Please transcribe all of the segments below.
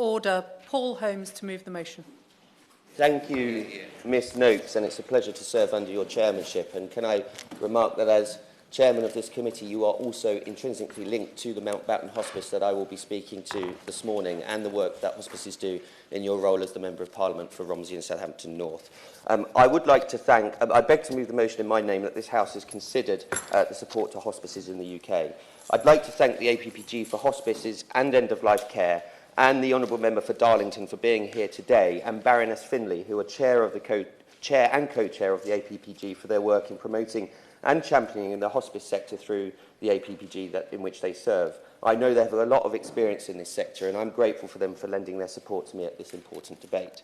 order. Paul Holmes to move the motion. Thank you, Ms Noakes, and it's a pleasure to serve under your chairmanship. And can I remark that as chairman of this committee, you are also intrinsically linked to the Mountbatten Hospice that I will be speaking to this morning, and the work that hospices do in your role as the Member of Parliament for Romsey and Southampton North. I would like to thank, I beg to move the motion in my name that this House has considered the support to hospices in the UK. I'd like to thank the APPG for hospices and end-of-life care, and the Honourable Member for Darlington for being here today, and Baroness Finlay, who are chair and co-chair of the APPG, for their work in promoting and championing the hospice sector through the APPG in which they serve. I know they have a lot of experience in this sector, and I'm grateful for them for lending their support to me at this important debate.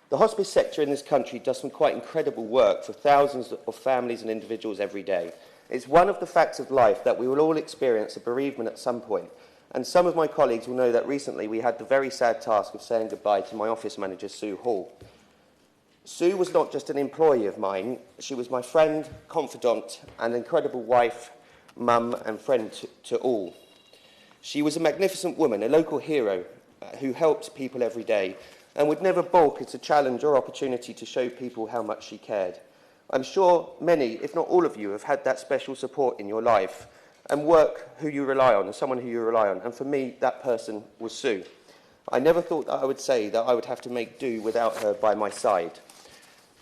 The hospice sector in this country does some quite incredible work for thousands of families and individuals every day. It's one of the facts of life that we will all experience a bereavement at some point. And some of my colleagues will know that recently we had the very sad task of saying goodbye to my office manager, Sue Hall. Sue was not just an employee of mine, she was my friend, confidant, and incredible wife, mum, and friend to all. She was a magnificent woman, a local hero, who helped people every day, and would never balk at a challenge or opportunity to show people how much she cared. I'm sure many, if not all of you, have had that special support in your life, and work who you rely on, and someone who you rely on. And for me, that person was Sue. I never thought that I would say that I would have to make do without her by my side.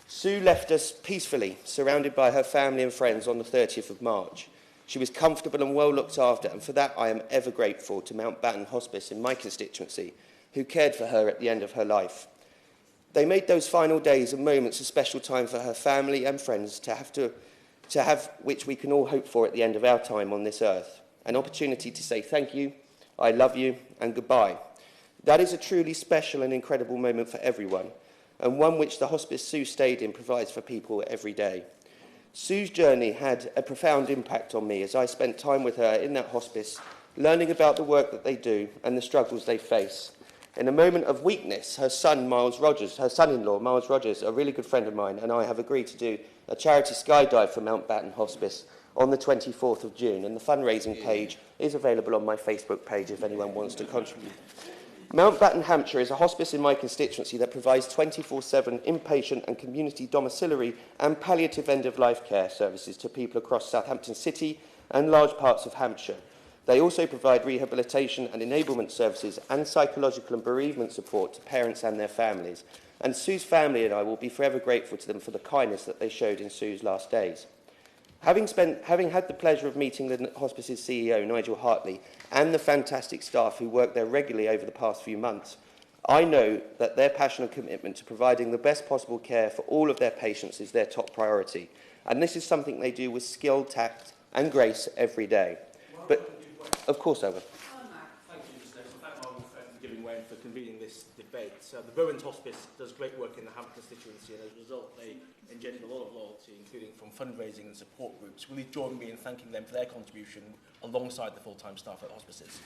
Sue left us peacefully, surrounded by her family and friends on the 30th of March. She was comfortable and well looked after, and for that I am ever grateful to Mountbatten Hospice in my constituency, who cared for her at the end of her life. They made those final days and moments a special time for her family and friends to have, which we can all hope for at the end of our time on this earth. An opportunity to say thank you, I love you, and goodbye. That is a truly special and incredible moment for everyone, and one which the hospice Sue stayed in provides for people every day. Sue's journey had a profound impact on me as I spent time with her in that hospice, learning about the work that they do and the struggles they face. In a moment of weakness, her son-in-law, Miles Rogers, a really good friend of mine, and I have agreed to do a charity skydive for Mountbatten Hospice on the 24th of June, and the fundraising page is available on my Facebook page if anyone wants to contribute. Mountbatten, Hampshire is a hospice in my constituency that provides 24/7 inpatient and community domiciliary and palliative end-of-life care services to people across Southampton City and large parts of Hampshire. They also provide rehabilitation and enablement services and psychological and bereavement support to parents and their families. And Sue's family and I will be forever grateful to them for the kindness that they showed in Sue's last days. Having had the pleasure of meeting the hospice's CEO, Nigel Hartley, and the fantastic staff who work there regularly over the past few months, I know that their passion and commitment to providing the best possible care for all of their patients is their top priority. And this is something they do with skill, tact and grace every day. But, of course I will. Thank you, Mr. Nichols. Thank my old friend for giving way and for convening this debate. The Bowens Hospice does great work in the Hampton constituency, and as a result they engender a lot of loyalty, including from fundraising and support groups. Will you join me in thanking them for their contribution alongside the full-time staff at hospices?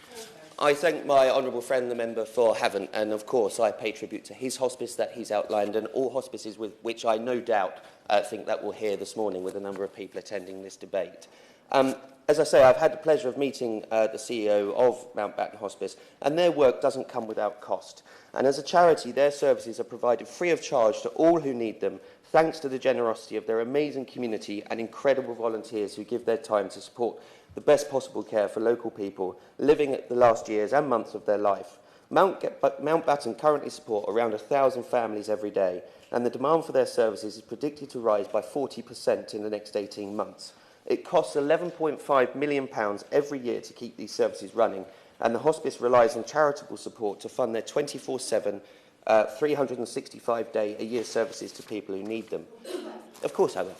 I thank my honourable friend, the member for Havant, and of course I pay tribute to his hospice that he's outlined and all hospices with which I no doubt think that we'll hear this morning with a number of people attending this debate. As I say, I've had the pleasure of meeting the CEO of Mountbatten Hospice, and their work doesn't come without cost. And as a charity, their services are provided free of charge to all who need them, thanks to the generosity of their amazing community and incredible volunteers who give their time to support the best possible care for local people living at the last years and months of their life. Mountbatten currently support around 1,000 families every day, and the demand for their services is predicted to rise by 40% in the next 18 months. It costs £11.5 million every year to keep these services running, and the hospice relies on charitable support to fund their 24/7, 365-day-a-year services to people who need them. Of course I will.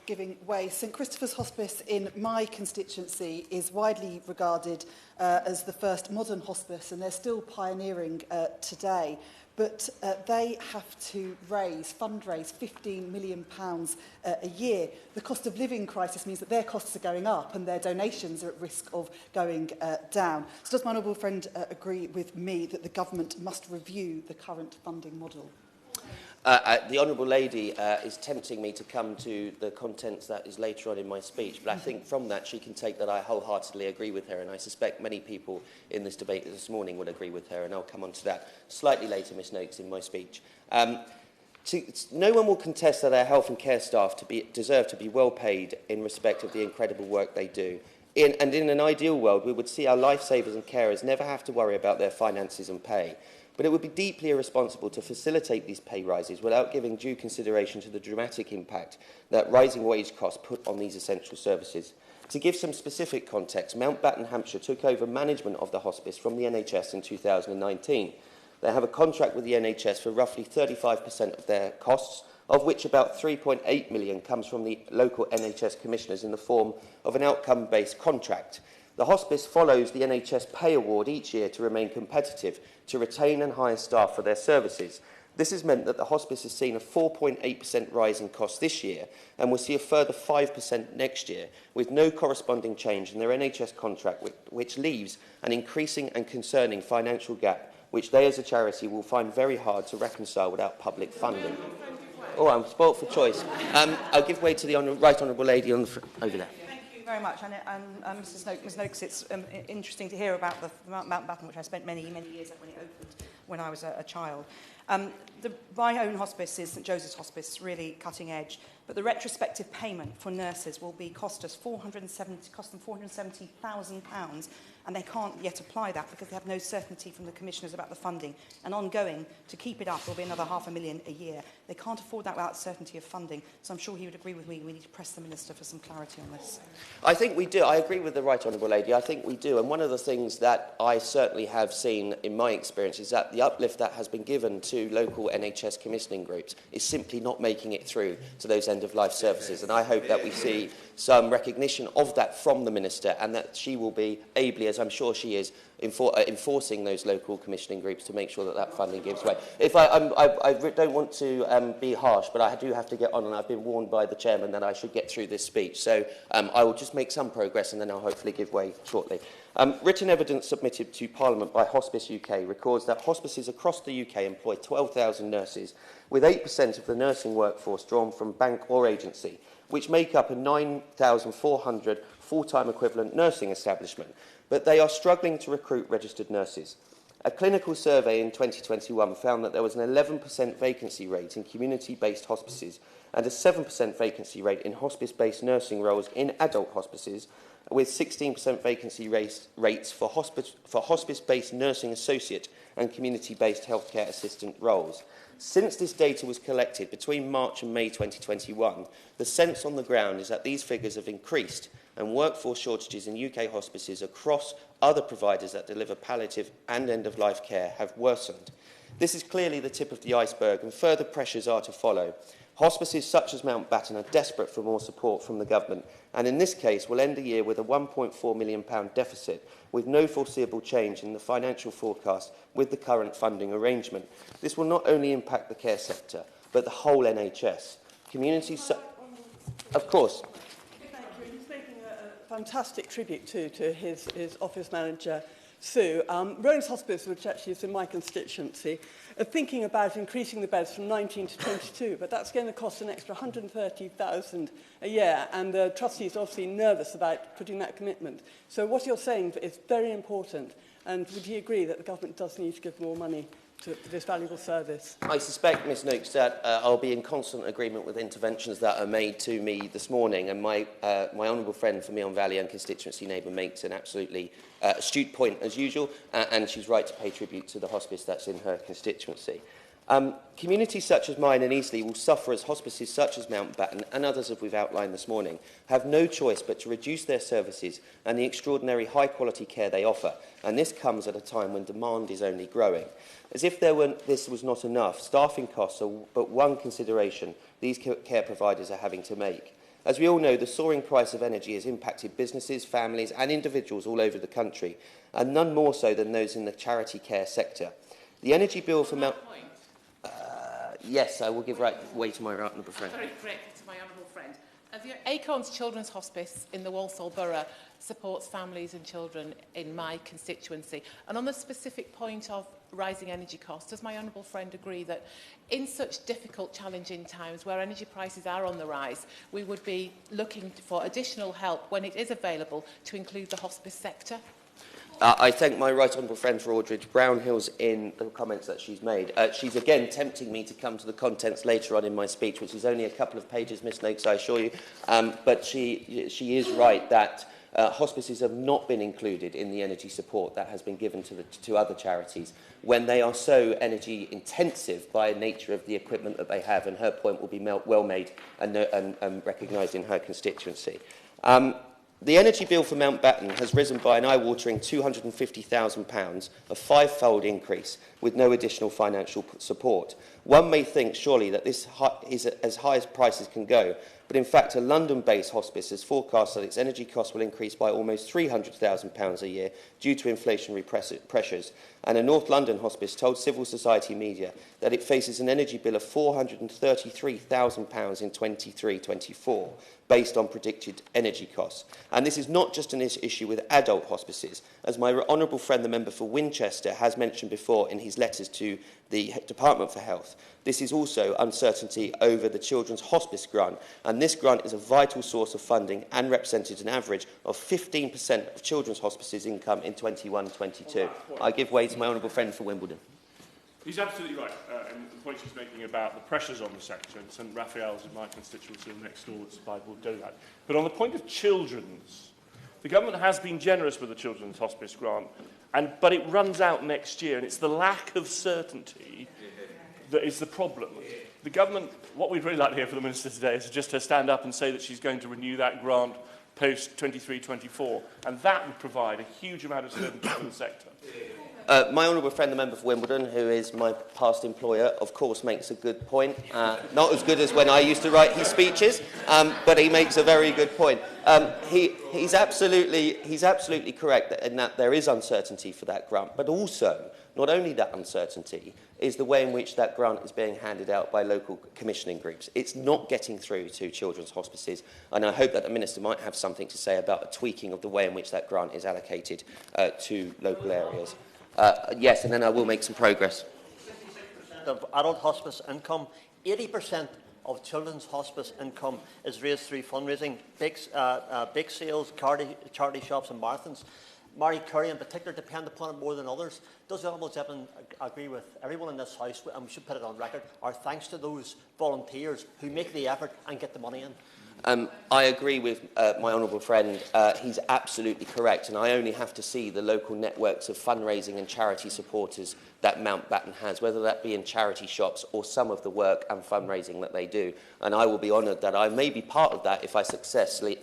Giving way. St Christopher's Hospice in my constituency is widely regarded as the first modern hospice, and they're still pioneering today. But they have to fundraise £15 million a year. The cost of living crisis means that their costs are going up and their donations are at risk of going down. So does my honourable friend agree with me that the government must review the current funding model? The Honourable Lady is tempting me to come to the contents that is later on in my speech, but I think from that she can take that I wholeheartedly agree with her, and I suspect many people in this debate this morning would agree with her, and I'll come on to that slightly later, Ms Noakes, in my speech. No one will contest that our health and care staff deserve to be well paid in respect of the incredible work they do. And in an ideal world, we would see our lifesavers and carers never have to worry about their finances and pay. But it would be deeply irresponsible to facilitate these pay rises without giving due consideration to the dramatic impact that rising wage costs put on these essential services. To give some specific context, Mountbatten, Hampshire took over management of the hospice from the NHS in 2019. They have a contract with the NHS for roughly 35% of their costs, of which about 3.8 million comes from the local NHS commissioners in the form of an outcome-based contract. The hospice follows the NHS pay award each year to remain competitive, to retain and hire staff for their services. This has meant that the hospice has seen a 4.8% rise in costs this year and will see a further 5% next year, with no corresponding change in their NHS contract, which leaves an increasing and concerning financial gap which they as a charity will find very hard to reconcile without public funding. Oh, I'm spoilt for choice. I'll give way to the Right Honourable Lady on the over there. Thank you very much. And Ms Noakes, it's interesting to hear about the Mountbatten, which I spent many years at when it opened when I was a child. My own hospice is St Joseph's Hospice, really cutting edge, but the retrospective payment for nurses will cost them £470,000, and they can't yet apply that because they have no certainty from the commissioners about the funding. And ongoing, to keep it up, will be another £500,000 a year. They can't afford that without certainty of funding, so I'm sure he would agree with me. We need to press the Minister for some clarity on this. I think we do. I agree with the Right Honourable Lady. I think we do. And one of the things that I certainly have seen in my experience is that the uplift that has been given to local NHS commissioning groups is simply not making it through to those end-of-life services. And I hope that we see some recognition of that from the Minister, and that she will be ably, as I'm sure she is, enforcing those local commissioning groups to make sure that that funding gives way. I don't want to be harsh, but I do have to get on, and I've been warned by the Chairman that I should get through this speech. So I will just make some progress, and then I'll hopefully give way shortly. Written evidence submitted to Parliament by Hospice UK records that hospices across the UK employ 12,000 nurses, with 8% of the nursing workforce drawn from bank or agency, which make up a 9,400 full-time equivalent nursing establishment, but they are struggling to recruit registered nurses. A clinical survey in 2021 found that there was an 11% vacancy rate in community-based hospices and a 7% vacancy rate in hospice-based nursing roles in adult hospices, with 16% vacancy rates for hospice-based nursing associate and community-based healthcare assistant roles. Since this data was collected between March and May 2021, the sense on the ground is that these figures have increased and workforce shortages in UK hospices across other providers that deliver palliative and end-of-life care have worsened. This is clearly the tip of the iceberg, and further pressures are to follow. Hospices such as Mountbatten are desperate for more support from the government, and in this case will end the year with a £1.4 million deficit, with no foreseeable change in the financial forecast with the current funding arrangement. This will not only impact the care sector, but the whole NHS. Communities... Of course. Thank you. He's making a fantastic tribute to his office manager, Sue. Rowan's Hospice, which actually is in my constituency, are thinking about increasing the beds from 19 to 22, but that's going to cost an extra £130,000 a year, and the trustees are obviously nervous about putting that commitment. So what you're saying is very important, and would you agree that the government does need to give more money to this valuable service? I suspect, Ms Noakes, that I'll be in constant agreement with interventions that are made to me this morning, and my honourable friend from Meon Valley and constituency neighbour makes an absolutely astute point as usual, and she's right to pay tribute to the hospice that's in her constituency. Communities such as mine and Eastleigh will suffer as hospices such as Mountbatten and others that we've outlined this morning have no choice but to reduce their services and the extraordinary high-quality care they offer, and this comes at a time when demand is only growing. As if this was not enough, staffing costs are but one consideration these care providers are having to make. As we all know, the soaring price of energy has impacted businesses, families and individuals all over the country, and none more so than those in the charity care sector. The energy bill for Yes, I will give way to my honourable friend. Very correct to my honourable friend. Acorn's Children's Hospice in the Walsall Borough supports families and children in my constituency. And on the specific point of rising energy costs, does my honourable friend agree that in such difficult, challenging times where energy prices are on the rise, we would be looking for additional help when it is available to include the hospice sector? I thank my right honourable friend for Aldridge Brownhills in the comments that she's made. She's again tempting me to come to the contents later on in my speech, which is only a couple of pages, Miss Noakes, I assure you. But she is right that hospices have not been included in the energy support that has been given to other charities when they are so energy intensive by nature of the equipment that they have, and her point will be well made and recognised in her constituency. The energy bill for Mountbatten has risen by an eye-watering £250,000, a five-fold increase, with no additional financial support. One may think, surely, that this is as high as prices can go, but in fact a London-based hospice has forecast that its energy costs will increase by almost £300,000 a year due to inflationary pressures, and a North London hospice told civil society media that it faces an energy bill of £433,000 in 23-24, based on predicted energy costs. And this is not just an issue with adult hospices. As my honourable friend, the member for Winchester, has mentioned before in his letters to the Department for Health, this is also uncertainty over the Children's Hospice Grant, and this grant is a vital source of funding and represented an average of 15% of children's hospices' income in 21-22. I give way to my honourable friend for Wimbledon. He's absolutely right in the point she's making about the pressures on the sector, and St Raphael's in my constituency next door that's will do that. But on the point of children's, the government has been generous with the Children's Hospice Grant, but it runs out next year, and it's the lack of certainty that is the problem. The government, what we'd really like to hear from the Minister today is just her stand up and say that she's going to renew that grant post 23-24, and that would provide a huge amount of certainty for the sector. My honourable friend, the member for Wimbledon, who is my past employer, of course makes a good point. Not as good as when I used to write his speeches, but he makes a very good point. He's absolutely correct in that there is uncertainty for that grant, but also, not only that uncertainty, is the way in which that grant is being handed out by local commissioning groups. It's not getting through to children's hospices, and I hope that the Minister might have something to say about a tweaking of the way in which that grant is allocated to local areas. Yes, and then I will make some progress. Of adult hospice income, 80% of children's hospice income is raised through fundraising, bake sales, charity shops and marathons. Marie Curry in particular depend upon it more than others. Does the Honourable Gentleman agree with everyone in this House, and we should put it on record, our thanks to those volunteers who make the effort and get the money in? I agree with my honourable friend. He's absolutely correct, and I only have to see the local networks of fundraising and charity supporters that Mountbatten has, whether that be in charity shops or some of the work and fundraising that they do. And I will be honoured that I may be part of that if I successfully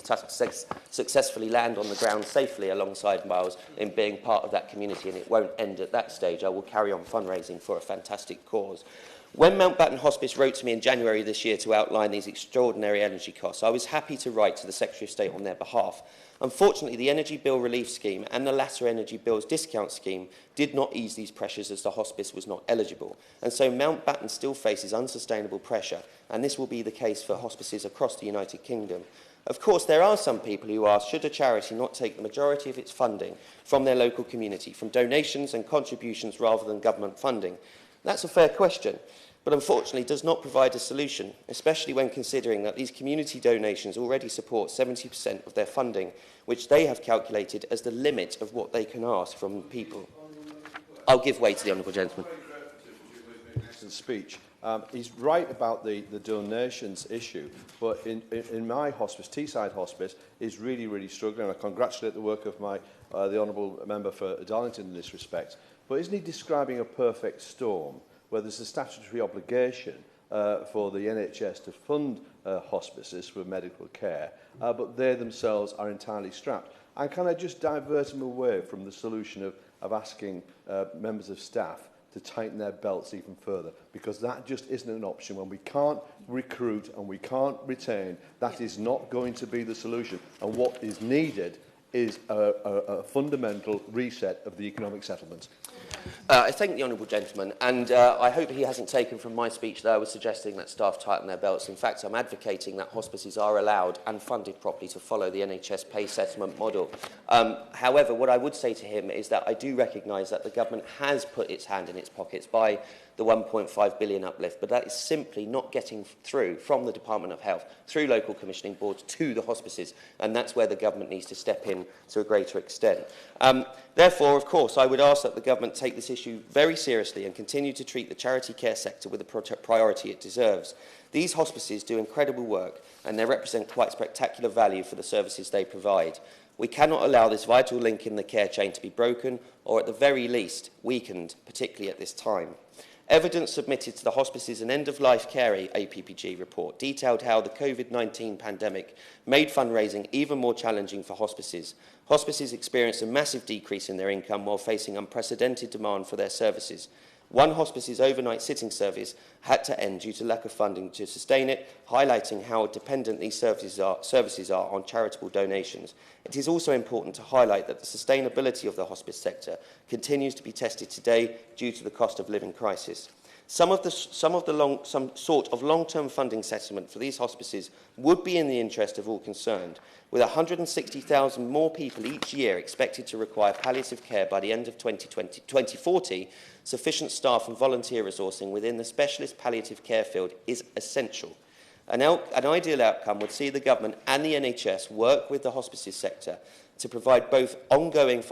land on the ground safely alongside Miles in being part of that community, and it won't end at that stage. I will carry on fundraising for a fantastic cause. When Mountbatten Hospice wrote to me in January this year to outline these extraordinary energy costs, I was happy to write to the Secretary of State on their behalf. Unfortunately, the Energy Bill Relief Scheme and the latter Energy Bills Discount Scheme did not ease these pressures as the hospice was not eligible. And so Mountbatten still faces unsustainable pressure, and this will be the case for hospices across the United Kingdom. Of course, there are some people who ask, should a charity not take the majority of its funding from their local community, from donations and contributions rather than government funding? That's a fair question, but unfortunately does not provide a solution, especially when considering that these community donations already support 70% of their funding, which they have calculated as the limit of what they can ask from people. I'll give way to the honourable gentleman. Speech. He's right about the donations issue, but in my hospice, Teesside Hospice, is really struggling. I congratulate the work of the honourable member for Darlington in this respect. But isn't he describing a perfect storm where there's a statutory obligation for the NHS to fund hospices for medical care, but they themselves are entirely strapped? And can I just divert him away from the solution of asking members of staff to tighten their belts even further, because that just isn't an option. When we can't recruit and we can't retain, that is not going to be the solution. And what is needed is a fundamental reset of the economic settlement. I thank the honourable gentleman, and I hope he hasn't taken from my speech that I was suggesting that staff tighten their belts. In fact, I'm advocating that hospices are allowed and funded properly to follow the NHS pay settlement model. However, what I would say to him is that I do recognise that the government has put its hand in its pockets by the 1.5 billion uplift, but that is simply not getting through from the Department of Health, through local commissioning boards, to the hospices, and that's where the government needs to step in to a greater extent. Therefore, of course, I would ask that the government take this issue very seriously and continue to treat the charity care sector with the priority it deserves. These hospices do incredible work, and they represent quite spectacular value for the services they provide. We cannot allow this vital link in the care chain to be broken, or at the very least, weakened, particularly at this time. Evidence submitted to the Hospices and End-of-Life Care APPG report detailed how the COVID-19 pandemic made fundraising even more challenging for hospices. Hospices experienced a massive decrease in their income while facing unprecedented demand for their services. One hospice's overnight sitting service had to end due to lack of funding to sustain it, highlighting how dependent these services are on charitable donations. It is also important to highlight that the sustainability of the hospice sector continues to be tested today due to the cost of living crisis. Some sort of long-term funding settlement for these hospices would be in the interest of all concerned. With 160,000 more people each year expected to require palliative care by the end of 2040, sufficient staff and volunteer resourcing within the specialist palliative care field is essential. An ideal outcome would see the government and the NHS work with the hospices sector to provide an ongoing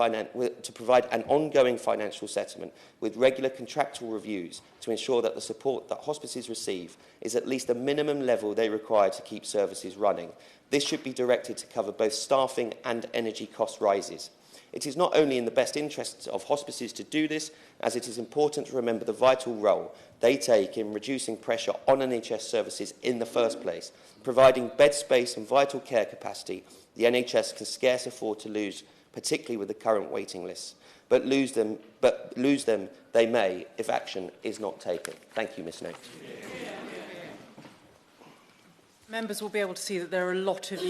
financial settlement with regular contractual reviews to ensure that the support that hospices receive is at least the minimum level they require to keep services running. This should be directed to cover both staffing and energy cost rises. It is not only in the best interests of hospices to do this, as it is important to remember the vital role they take in reducing pressure on NHS services in the first place. Providing bed space and vital care capacity, the NHS can scarce afford to lose, particularly with the current waiting lists. But lose them they may if action is not taken. Thank you, Ms. Noakes. Members will be able to see that there are a lot of